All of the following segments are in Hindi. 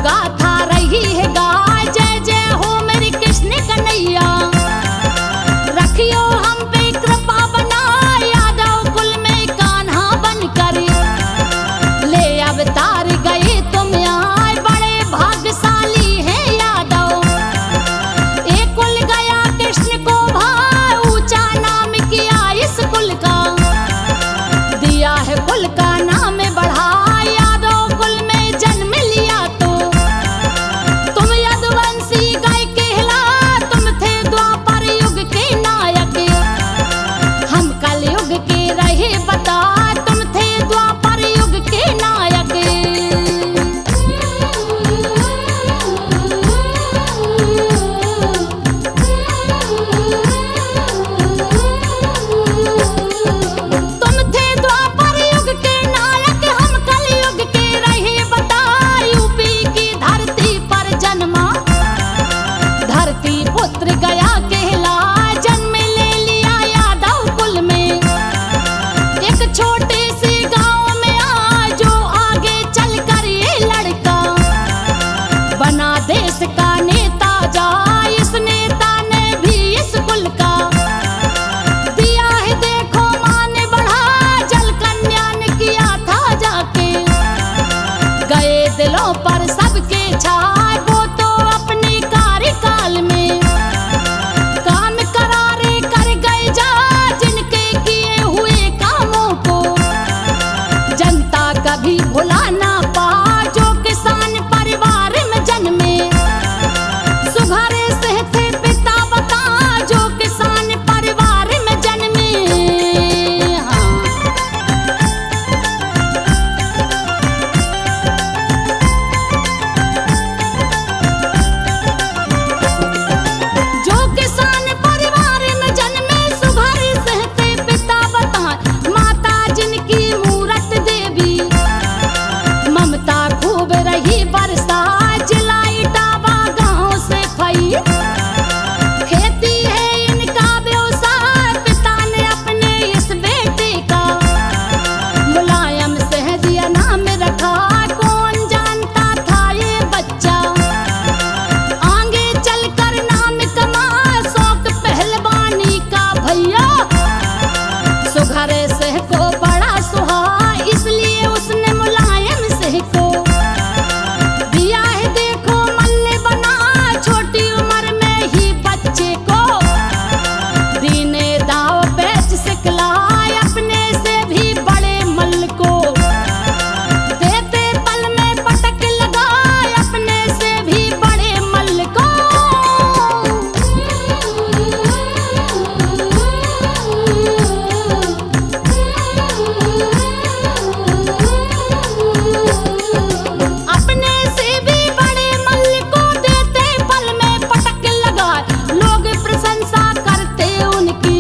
गाथा रही है गाय, जय जय हो मेरी कृष्ण कन्हैया। रखियो हम पे कृपा बनाए, यादव कुल में कान्हा बनकर ले अवतार गए तुम आए, बड़े भाग्यशाली है यादव। एक कुल गया कृष्ण को भाई, ऊंचा नाम किया इस कुल का, दिया है कुल का नाम बढ़ा, यादव कुल में जन्म लिया तो तुम यदुवंशी गाय कहला। तुम थे द्वापर युग के नायक, हम कलयुग के रहे बता, तुम थे द्वापर युग के नायक। तुम थे द्वापर युग के नायक, हम कलयुग के रहे बता, यूपी की धरती पर जन्मा, धरती पुत्र गया कहला, जन्म ले लिया यादव कुल में। एक छोटे से गांव में जो आगे चलकर ये लड़का बना देश का नेता जा, इस नेता ने भी इस कुल का दिया है देखो मान बढ़ा, जल कन्या ने किया था जाके, गए दिलों पर सबके छाए, वो तो अपने कार्यकाल में काम करारे कर गए जा, जिनके किए हुए कामों को जनता कभी भुला ना पा, जो किसान परिवार में जन्मे, सुघरे से थे पिता बता, जो किसान परिवार में जन्मे। हाँ। जो किसान परिवार में जन्मे, सुघरे से थे पिता बता, माता जिनकी मूरत देवी, ममता खूब रही बरसा, जिला इटावा गांव से फई, खेती है इनका व्यवसाय, पिता ने अपने इस बेटे का मुलायम सहजिया नाम रखा, कौन जानता था ये बच्चा आगे चलकर नाम कमा, शौक पहलवानी का भैया, सुघरे से को बड़ा सुहा, इसलिए उसने मुलायम से को दिया है देखो मल्ले बना, छोटी उम्र में ही बच्चे को दीने दाव पेच सिखलाए, अपने से भी बड़े मल्ल को देते पल में पटक लगाए, अपने से भी बड़े मल्ल को। अपने से भी बड़े मल्ल को देते पल में पटक लगाए, लोग प्रशंसा करते उनकी,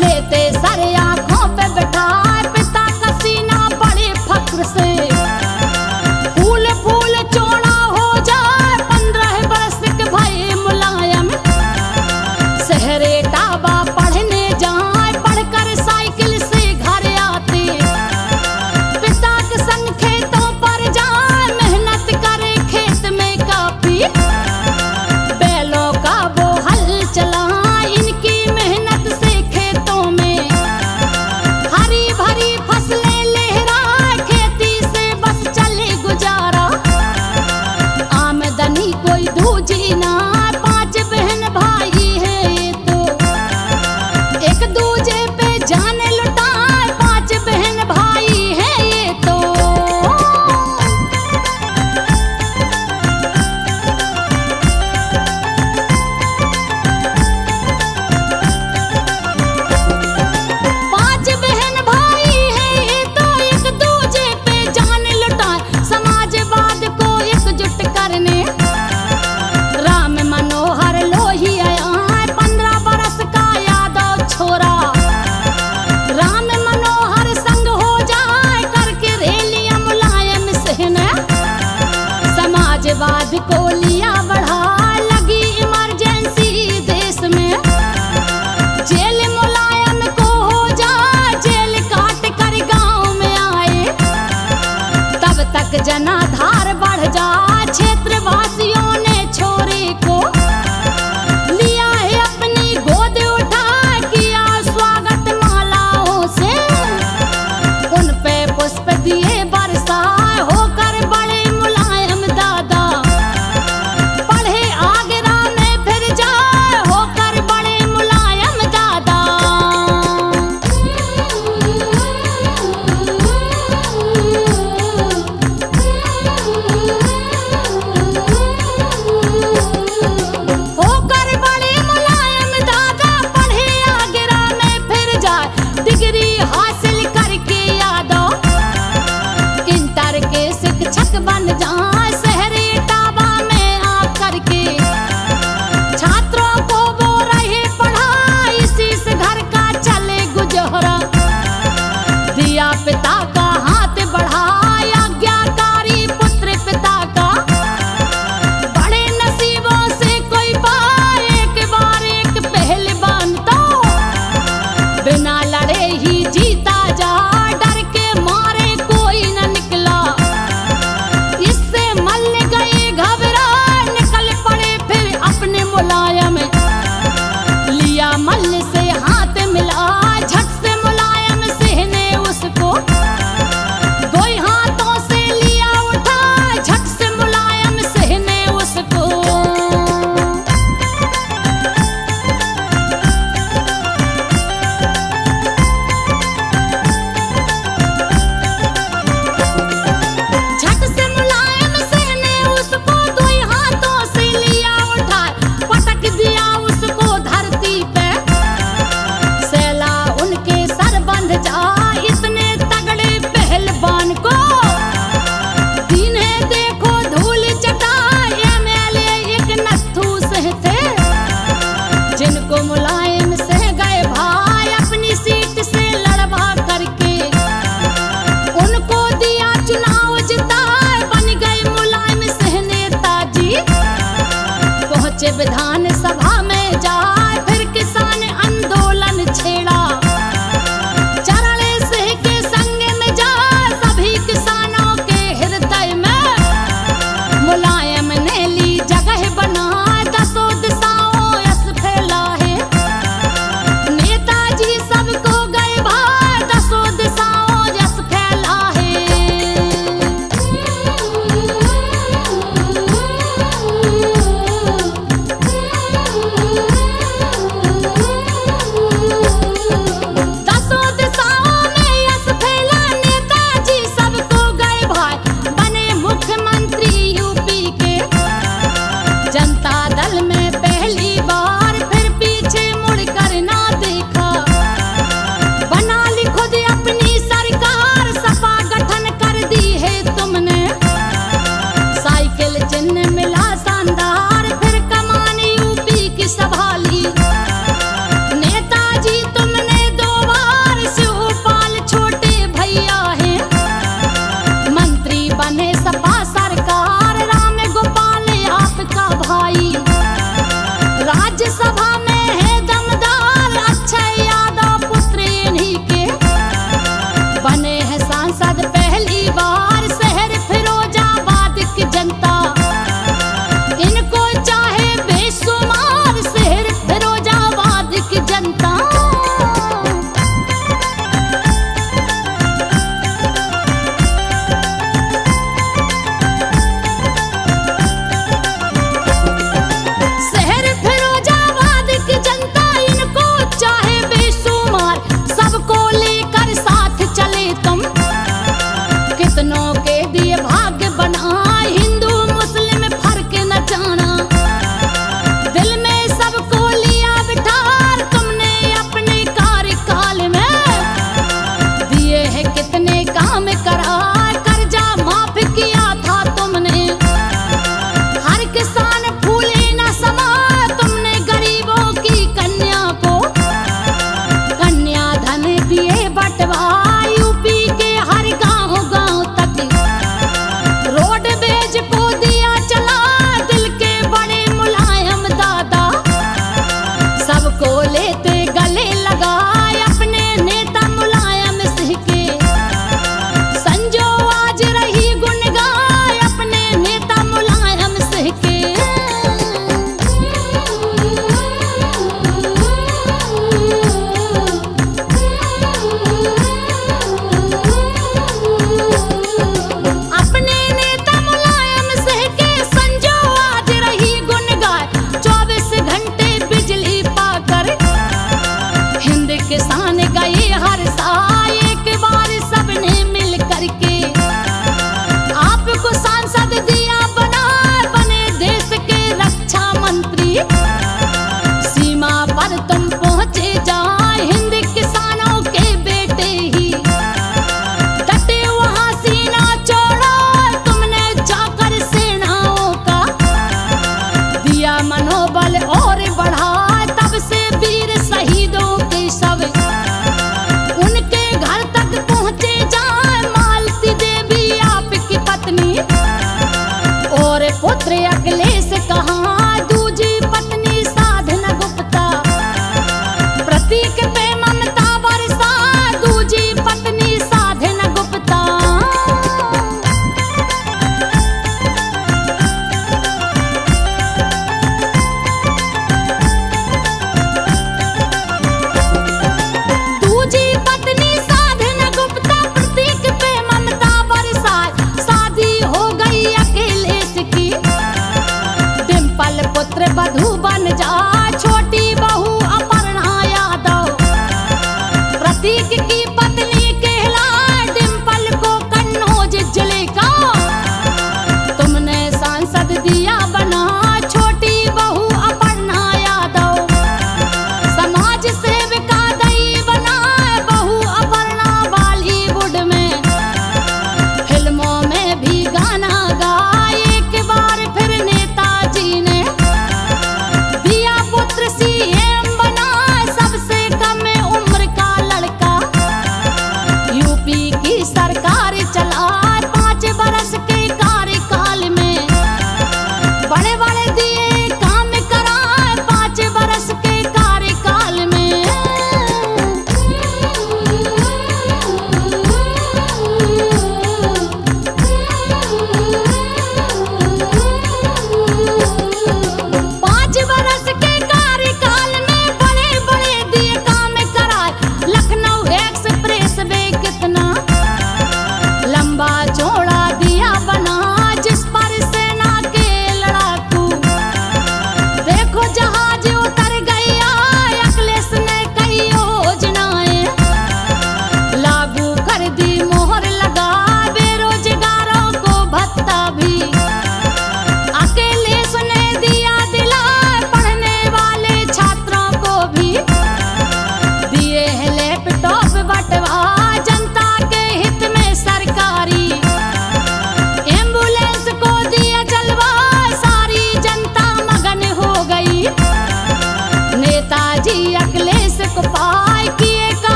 लेते सर आंखों पे बैठाए, पिता का सीना बड़े फक्र से फूल फूल चौड़ा हो जाए, 15 बरस के भये मुलायम, शहरे टाबा पढ़ने जाए, पढ़कर साइकिल से घर आते, पिता के संग खेतों पर जाए, मेहनत करे खेत में काफी, बैलों का वो हल चलाए, इनकी मेहनत से खेतों में हरी भरी फसलें लहराए, खेती से बस चले गुजारा, आमदनी कोई दूजी ना, 5 बहन भाई है ये तो, एक दूजे पे जान लुटाए, 5 बहन भाई है ये तो। पांच बहन भाई है ये तो, एक दूजे पे जान लुटाए, समाजवाद को एकजुट करने राम मनोहर लोहिया, 15 बरस का यादव छोरा, राम मनोहर संग हो जाए, करके रेलिया मुलायम सहना, समाजवाद को लिया बढ़ा, लगी इमरजेंसी देश में, जेल मुलायम को हो जाए, जेल काट कर गांव में आए, तब तक सड़क जनाधार बढ़ जा, क्षेत्र वासियों ने छोरे को लिया है अपनी गोद उठा, किया स्वागत मालाओं से, उन पे पुष्प दिए बरसा, होकर बड़े मुलायम दादा पढ़े आगरा में फिर जाए, होकर बड़े मुलायम दादा। होकर बड़े मुलायम दादा पढ़े आगरा में फिर जाए, डिग्री हासिल करके यादव इंटर के शिक्षक बन जाए, शहरी इटावा में आकर के छात्रों को वो रहे पढ़ाई, इसी से घर का चले गुजरा, दिया पिता का हाथ बढ़ाए, आज्ञाकारी पुत्र पिता का, बड़े नसीबों से कोई पाए, एक बार एक पहलवान तो बिना लड़े ही जीता जा, डर के मारे कोई न निकला, इससे मल गए घबरा, निकल पड़े फिर अपने मुलायम, लिया मल्ल से हाथ मिला, झट से मुलायम सिंह ने उसको दो ही हाथों से लिया उठा, झट से मुलायम सिंह ने उसको। झट से मुलायम सिंह ने उसको दो ही हाथों से लिया उठा, पटक दिया उसको धरती पे, सैला उनके सर बंध जा, इतने तगड़े पहलवान को दीने देखो धूल चटा, MLA एक नत्थू सिंह थे, जिनको मुलायम सिंह गए भाई अपनी सीट से लड़वा करके, उनको दिया चुनाव जिता, बन गए मुलायम सिंह नेताजी, पहुंचे विधान सभा में जाए, फिर किसान आंदोलन छेड़ा, चरण सिंह के संग में जा, सभी किसानों के हृदय में मुलायम ने ली जगह बना, दसों दिशाओं यश फैला है, नेताजी सबको गए भाई, दसों दिशाओं यश फैला है। पत्नी और पुत्र अखिलेश कहाँ दूजी पत्नी साधना गुप्ता प्रतीक पे ममता बरसा दूजी पत्नी साधना गुप्ता दूजी पत्नी साधना गुप्ता प्रतीक पे ममता बरसा शादी हो गई अखिलेश की डिम्पल पुत्र बधू